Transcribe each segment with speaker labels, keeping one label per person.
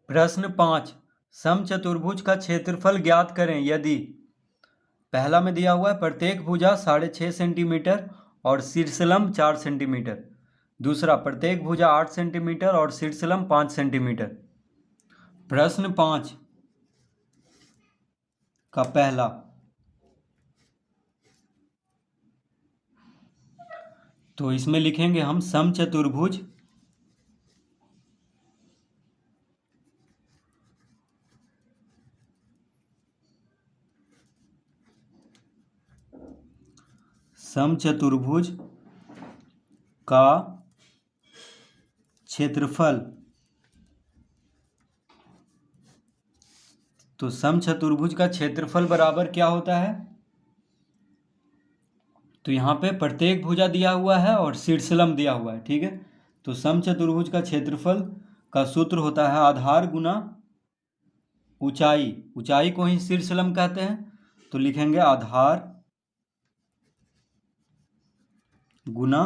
Speaker 1: प्रश्न 5, समचतुर्भुज का क्षेत्रफल ज्ञात करें यदि पहला में दिया हुआ है प्रत्येक भुजा 6.5 सेंटीमीटर और शीर्षलंब 4 सेंटीमीटर। दूसरा, प्रत्येक भुजा 8 सेंटीमीटर और शीर्षलंब 5 सेंटीमीटर। प्रश्न 5 का पहला, तो इसमें लिखेंगे हम समचतुर्भुज समचतुर्भुज का क्षेत्रफल। तो समचतुर्भुज का क्षेत्रफल बराबर क्या होता है? तो यहाँ पे प्रत्येक भुजा दिया हुआ है और शीर्षलंब दिया हुआ है, ठीक है। तो समचतुर्भुज का क्षेत्रफल का सूत्र होता है आधार गुना ऊंचाई। ऊंचाई को ही शीर्षलंब कहते हैं, तो लिखेंगे आधार गुना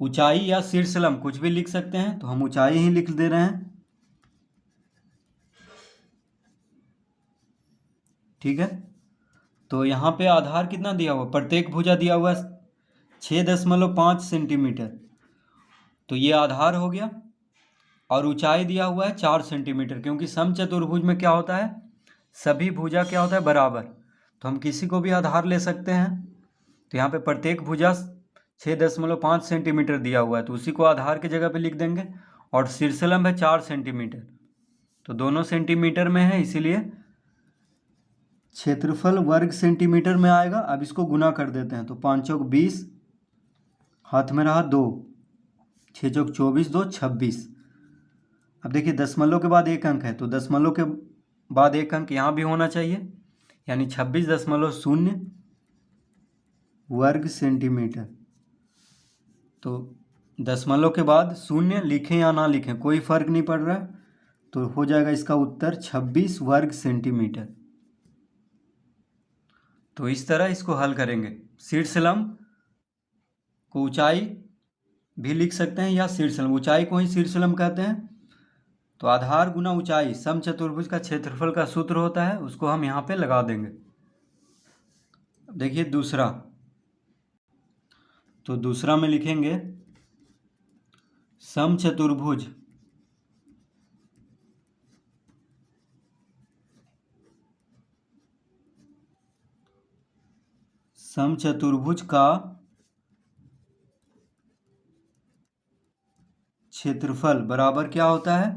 Speaker 1: ऊंचाई या शीर्षलंब कुछ भी लिख सकते हैं, तो हम ऊंचाई ही लिख दे रहे हैं, ठीक है। तो यहाँ पे आधार कितना दिया हुआ, प्रत्येक भुजा दिया हुआ 6.5 सेंटीमीटर, तो ये आधार हो गया। और ऊंचाई दिया हुआ है 4 सेंटीमीटर, क्योंकि समचतुर्भुज में क्या होता है, सभी भुजा क्या होता है, बराबर। तो हम किसी को भी आधार ले सकते हैं। तो यहाँ पे प्रत्येक भुजा 6.5 सेंटीमीटर दिया हुआ है, तो उसी को आधार की जगह पे लिख देंगे। और शीर्षलंब है 4 सेंटीमीटर, तो दोनों सेंटीमीटर में है, इसीलिए क्षेत्रफल वर्ग सेंटीमीटर में आएगा। अब इसको गुना कर देते हैं, तो 5 चौक 20, हाथ में रहा 2, 6 चौक 24, 2 26। अब देखिए दशमलव के बाद एक अंक है, तो दशमलव के बाद एक अंक यहाँ भी होना चाहिए, यानी 26.0 वर्ग सेंटीमीटर। तो दशमलव के बाद शून्य लिखें या ना लिखें कोई फर्क नहीं पड़ रहा है, तो हो जाएगा इसका उत्तर 26 वर्ग सेंटीमीटर। तो इस तरह इसको हल करेंगे। शीर्षलंब को ऊंचाई भी लिख सकते हैं या शीर्षलंब, ऊंचाई को ही शीर्षलंब कहते हैं। तो आधार गुना ऊंचाई समचतुर्भुज का क्षेत्रफल का सूत्र होता है, उसको हम यहाँ पे लगा देंगे। अब देखिए दूसरा, तो दूसरा में लिखेंगे समचतुर्भुज का क्षेत्रफल बराबर क्या होता है,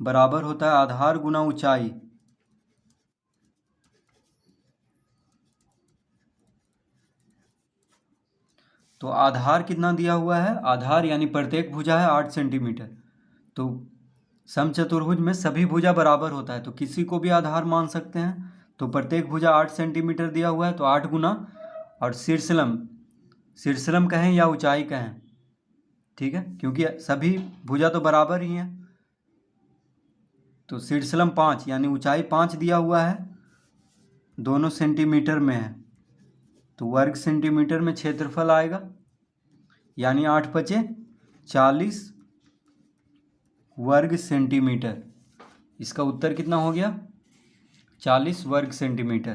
Speaker 1: बराबर होता है आधार गुना ऊंचाई। तो आधार कितना दिया हुआ है, आधार यानी प्रत्येक भुजा है 8 सेंटीमीटर। तो समचतुर्भुज में सभी भुजा बराबर होता है, तो किसी को भी आधार मान सकते हैं। तो प्रत्येक भुजा 8 सेंटीमीटर दिया हुआ है, तो 8 गुना, और शीर्षलंब कहें या ऊंचाई कहें, ठीक है, क्योंकि सभी भुजा तो बराबर ही हैं। तो शीर्षलंब 5 यानी ऊंचाई 5 दिया हुआ है, दोनों सेंटीमीटर में है, तो वर्ग सेंटीमीटर में क्षेत्रफल आएगा, यानी 8 पचे 40 वर्ग सेंटीमीटर। इसका उत्तर कितना हो गया, 40 वर्ग सेंटीमीटर।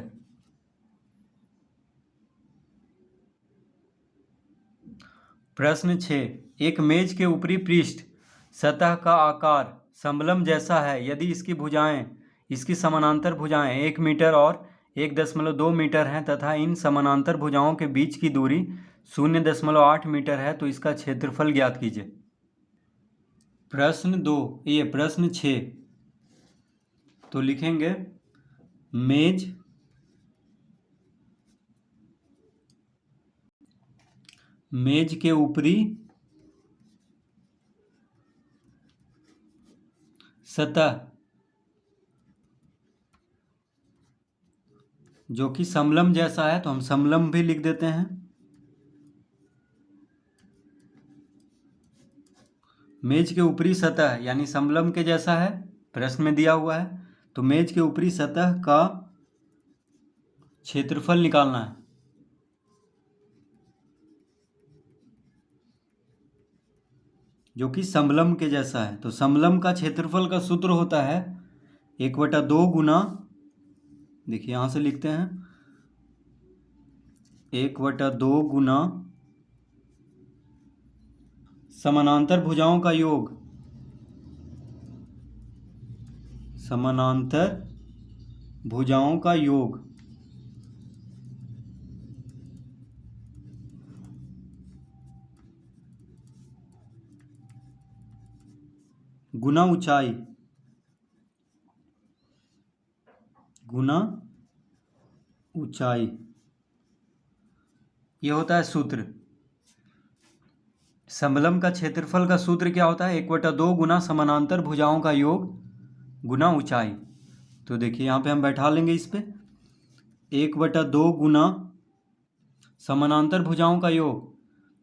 Speaker 1: प्रश्न 6, एक मेज के ऊपरी पृष्ठ सतह का आकार समलंब जैसा है यदि इसकी समानांतर भुजाएं 1 मीटर और 1.2 मीटर हैं तथा इन समानांतर भुजाओं के बीच की दूरी 0.8 मीटर है, तो इसका क्षेत्रफल ज्ञात कीजिए। प्रश्न 2, ये प्रश्न 6, तो लिखेंगे मेज के ऊपरी सतह जो कि समलंब जैसा है, तो हम समलंब भी लिख देते हैं। मेज के ऊपरी सतह यानी समलंब के जैसा है, प्रश्न में दिया हुआ है, तो मेज के ऊपरी सतह का क्षेत्रफल निकालना है। जो कि समलंब के जैसा है। तो समलंब का क्षेत्रफल का सूत्र होता है 1/2 गुना, देखिए यहाँ से लिखते हैं 1/2 गुना समानांतर भुजाओं का योग, समानांतर भुजाओं का योग गुना ऊंचाई, गुना ऊंचाई, ये होता है सूत्र। समलंब का क्षेत्रफल का सूत्र क्या होता है? 1/2 गुना समानांतर भुजाओं का योग गुना ऊंचाई। तो देखिए यहाँ पे हम बैठा लेंगे इस पे 1/2 गुना समानांतर भुजाओं का योग।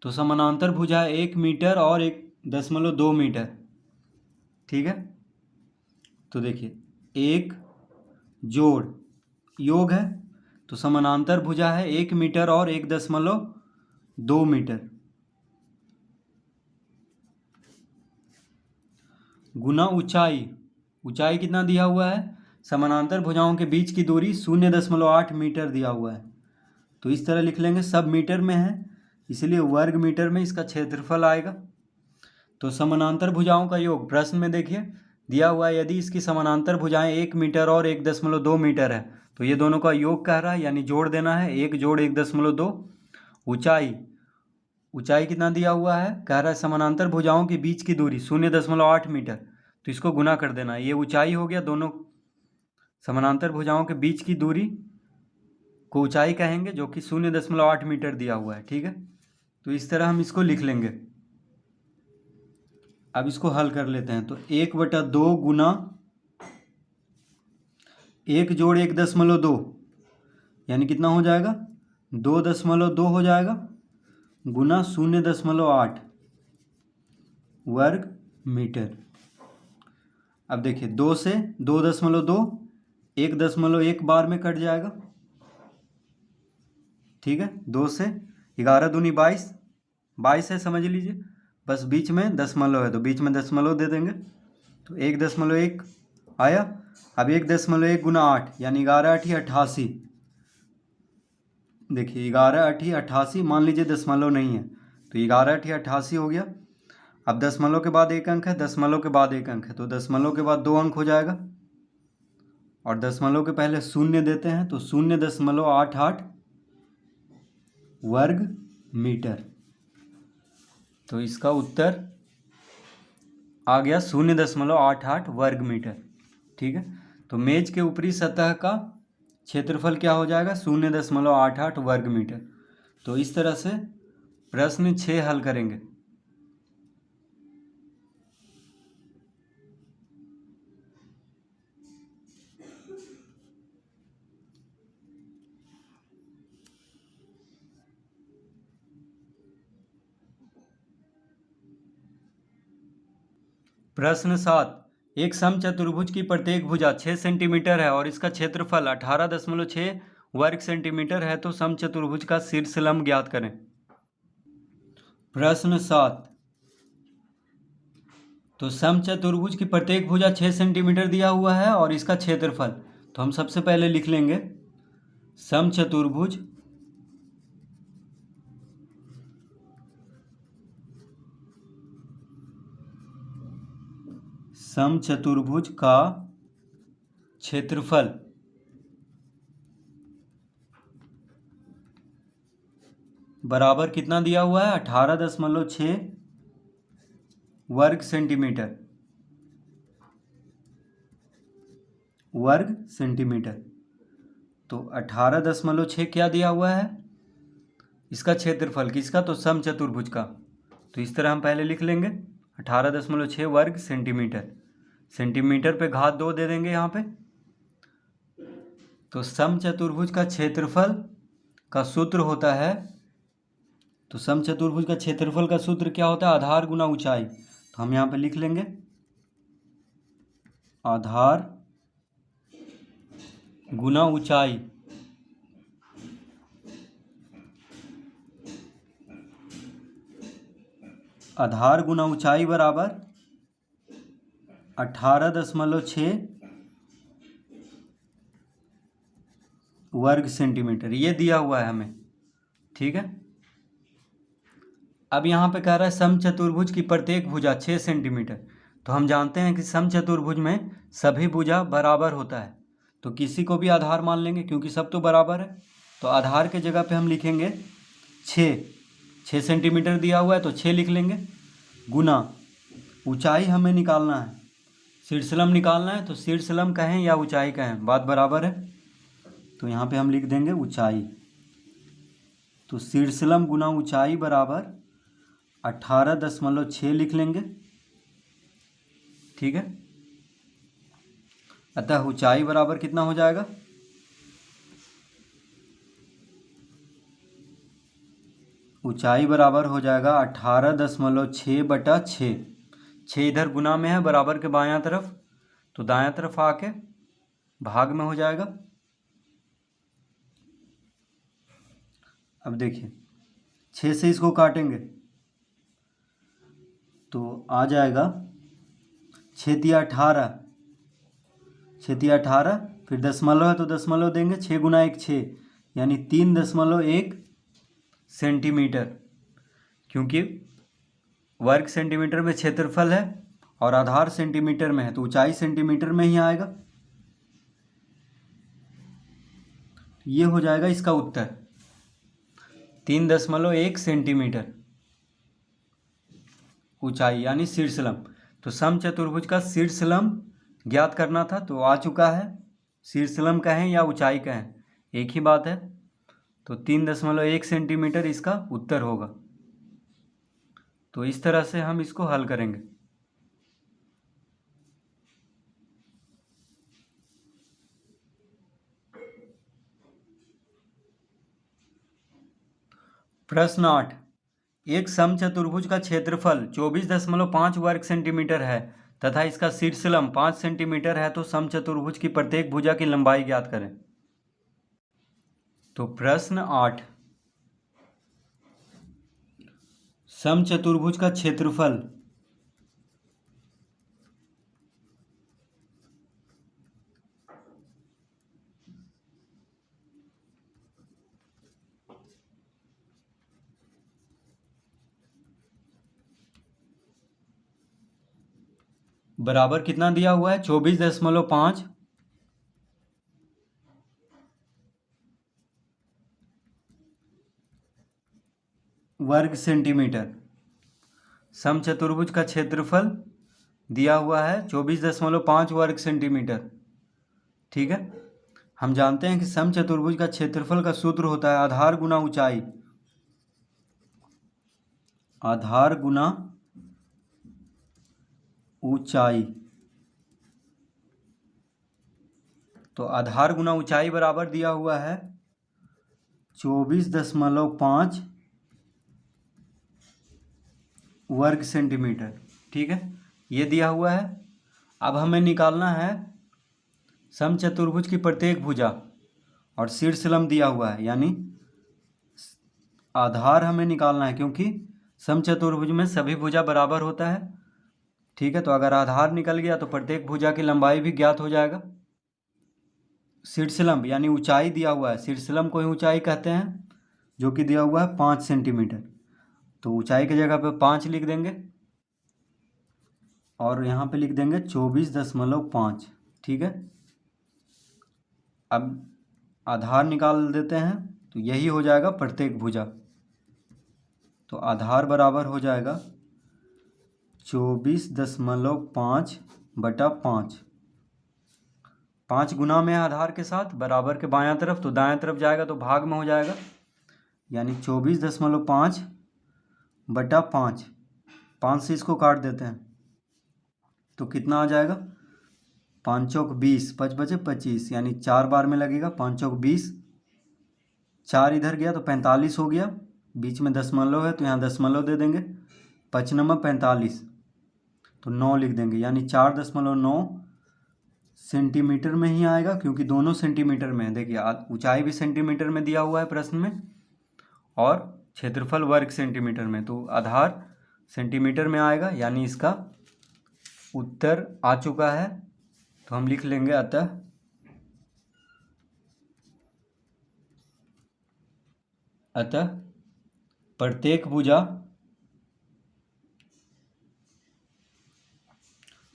Speaker 1: तो समानांतर भुजा 1 मीटर और 1.2 मीटर, ठीक है। तो देखिए एक जोड़ योग है, तो समानांतर भुजा है 1 मीटर और 1.2 मीटर गुना ऊंचाई। ऊंचाई कितना दिया हुआ है? समानांतर भुजाओं के बीच की दूरी 0.8 मीटर दिया हुआ है। तो इस तरह लिख लेंगे, सब मीटर में है इसलिए वर्ग मीटर में इसका क्षेत्रफल आएगा। तो समानांतर भुजाओं का योग प्रश्न में देखिए दिया हुआ है, यदि इसकी समानांतर भुजाएं 1 मीटर और 1.2 मीटर है तो ये दोनों का योग कह रहा है, यानी जोड़ देना है 1 जोड़ 1.2। ऊंचाई, ऊंचाई कितना दिया हुआ है? कह रहा है समानांतर भुजाओं के बीच की दूरी 0.8 मीटर, तो इसको गुना कर देना है। ये ऊंचाई हो गया, दोनों समानांतर भुजाओं के बीच की दूरी को ऊंचाई कहेंगे, जो कि 0.8 मीटर दिया हुआ है, ठीक है। तो इस तरह हम इसको लिख लेंगे। अब इसको हल कर लेते हैं। तो 1/2 गुना 1 जोड़ 1.2 यानी कितना हो जाएगा? 2.2 हो जाएगा गुना 0.8 वर्ग मीटर। अब देखिए 2 से 2.2 1.1 बार में कट जाएगा, ठीक है। 2 से 11 दूनी 22, 22 है समझ लीजिए, बस बीच में दशमलव है तो बीच में दशमलव दे देंगे। तो 1.1 आया। अब 1.1 गुना 8 यानी 11×8 = 88। देखिए 11×8 = 88, मान लीजिए दशमलव नहीं है तो 11×8 = 88 हो गया। अब दशमलव के बाद एक अंक है, दशमलव के बाद एक अंक है, तो दशमलव के बाद 2 अंक हो जाएगा और दशमलव के पहले शून्य देते हैं तो 0.88 वर्ग मीटर। तो इसका उत्तर आ गया 0.88 वर्ग मीटर, ठीक है। तो मेज के ऊपरी सतह का क्षेत्रफल क्या हो जाएगा? 0.88 वर्ग मीटर। तो इस तरह से प्रश्न 6 हल करेंगे। प्रश्न 7, एक समचतुर्भुज की प्रत्येक भुजा 6 सेंटीमीटर है और इसका क्षेत्रफल 18.6 वर्ग सेंटीमीटर है, तो समचतुर्भुज का शीर्ष लंब ज्ञात करें। प्रश्न 7, तो समचतुर्भुज की प्रत्येक भुजा 6 सेंटीमीटर दिया हुआ है और इसका क्षेत्रफल, तो हम सबसे पहले लिख लेंगे समचतुर्भुज समचतुर्भुज का क्षेत्रफल बराबर कितना दिया हुआ है? 18.6 वर्ग सेंटीमीटर, वर्ग सेंटीमीटर। तो 18.6 क्या दिया हुआ है? इसका क्षेत्रफल, किसका? तो समचतुर्भुज का। तो इस तरह हम पहले लिख लेंगे 18.6 वर्ग सेंटीमीटर, सेंटीमीटर पे घात 2 दे देंगे यहाँ पे। तो समचतुर्भुज का क्षेत्रफल का सूत्र होता है, तो समचतुर्भुज का क्षेत्रफल का सूत्र क्या होता है? आधार गुना ऊंचाई। तो हम यहाँ पे लिख लेंगे आधार गुना ऊंचाई। आधार गुना ऊंचाई बराबर 18.6 वर्ग सेंटीमीटर, ये दिया हुआ है हमें। ठीक है, अब यहाँ पे कह रहा है समचतुर्भुज की प्रत्येक भुजा 6 सेंटीमीटर। तो हम जानते हैं कि समचतुर्भुज में सभी भुजा बराबर होता है, तो किसी को भी आधार मान लेंगे क्योंकि सब तो बराबर है। तो आधार के जगह पे हम लिखेंगे 6 सेंटीमीटर दिया हुआ है तो 6 लिख लेंगे, गुना ऊंचाई हमें निकालना है, शीर्षलंब निकालना है। तो शीर्षलंब कहें या ऊंचाई कहें, बात बराबर है। तो यहाँ पे हम लिख देंगे ऊंचाई। तो शीर्षलंब गुना ऊंचाई बराबर 18.6 लिख लेंगे। ठीक है, अतः ऊंचाई बराबर कितना हो जाएगा, ऊंचाई बराबर हो जाएगा 18.6/6। 6 इधर गुना में है बराबर के बायां तरफ, तो दायां तरफ आके भाग में हो जाएगा। अब देखिए 6 से इसको काटेंगे तो आ जाएगा 6 तिया 18, 6 तिया 18, फिर दशमलव है तो दशमलव देंगे, 6 गुना 1 6, यानी 3.1 सेंटीमीटर, क्योंकि वर्ग सेंटीमीटर में क्षेत्रफल है और आधार सेंटीमीटर में है तो ऊंचाई सेंटीमीटर में ही आएगा। ये हो जाएगा इसका उत्तर, 3.1 सेंटीमीटर ऊंचाई यानी शीर्षलंब। तो समचतुर्भुज का शीर्षलंब ज्ञात करना था तो आ चुका है। शीर्षलंब कहें या ऊंचाई कहें एक ही बात है, तो 3.1 सेंटीमीटर इसका उत्तर होगा। तो इस तरह से हम इसको हल करेंगे। प्रश्न 8, एक समचतुर्भुज का क्षेत्रफल 24.5 वर्ग सेंटीमीटर है तथा इसका शीर्षलंब 5 सेंटीमीटर है, तो समचतुर्भुज की प्रत्येक भुजा की लंबाई ज्ञात करें। तो प्रश्न 8, समचतुर्भुज का क्षेत्रफल बराबर कितना दिया हुआ है, 24.5 वर्ग सेंटीमीटर। समचतुर्भुज का क्षेत्रफल दिया हुआ है 24.5 वर्ग सेंटीमीटर। ठीक है, हम जानते हैं कि समचतुर्भुज का क्षेत्रफल का सूत्र होता है आधार गुना ऊंचाई, आधार गुना ऊंचाई। तो आधार गुना ऊंचाई बराबर दिया हुआ है 24.5 वर्ग सेंटीमीटर। ठीक है, ये दिया हुआ है। अब हमें निकालना है समचतुर्भुज की प्रत्येक भुजा और शीर्षलंब दिया हुआ है, यानी आधार हमें निकालना है क्योंकि समचतुर्भुज में सभी भुजा बराबर होता है। ठीक है, तो अगर आधार निकल गया तो प्रत्येक भुजा की लंबाई भी ज्ञात हो जाएगा। शीर्षलंब यानी ऊंचाई दिया हुआ है, शीर्षलंब को ही ऊंचाई कहते हैं, जो कि दिया हुआ है 5 सेंटीमीटर। तो ऊंचाई की जगह पे 5 लिख देंगे और यहाँ पे लिख देंगे 24.5। ठीक है, अब आधार निकाल देते हैं तो यही हो जाएगा प्रत्येक भुजा। तो आधार बराबर हो जाएगा 24.5/5। 5 गुना में आधार के साथ बराबर के बायां तरफ, तो दायां तरफ जाएगा तो भाग में हो जाएगा, यानी 24.5/5। 5 से इसको काट देते हैं तो कितना आ जाएगा, 5 चौक 20, 5 बचे 25, यानी 4 बार में लगेगा, 5 चौक 20, 4 इधर गया तो 45 हो गया, बीच में दशमलव है तो यहाँ दशमलव दे देंगे, 5 नंबर 45, तो 9 लिख देंगे, यानी 4.9 सेंटीमीटर में ही आएगा, क्योंकि दोनों सेंटीमीटर में है। देखिए ऊंचाई भी सेंटीमीटर में दिया हुआ है प्रश्न में और क्षेत्रफल वर्ग सेंटीमीटर में, तो आधार सेंटीमीटर में आएगा, यानी इसका उत्तर आ चुका है। तो हम लिख लेंगे अतः प्रत्येक भुजा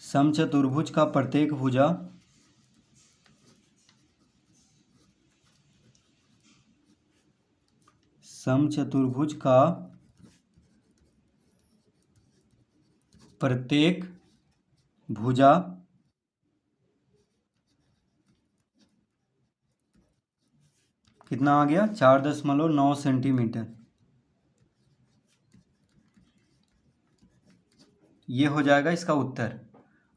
Speaker 1: समचतुर्भुज का प्रत्येक भुजा समचतुर्भुज का प्रत्येक भुजा कितना आ गया, 4.9 सेंटीमीटर। ये हो जाएगा इसका उत्तर।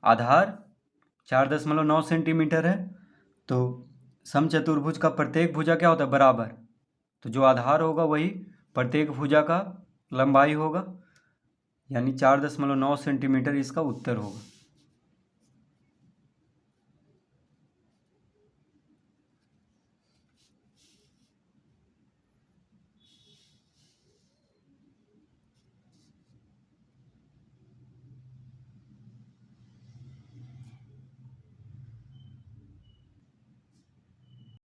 Speaker 1: आधार 4.9 सेंटीमीटर है, तो समचतुर्भुज का प्रत्येक भुजा क्या होता है, बराबर। तो जो आधार होगा वही प्रत्येक भुजा का लंबाई होगा, यानी 4.9 सेंटीमीटर इसका उत्तर होगा।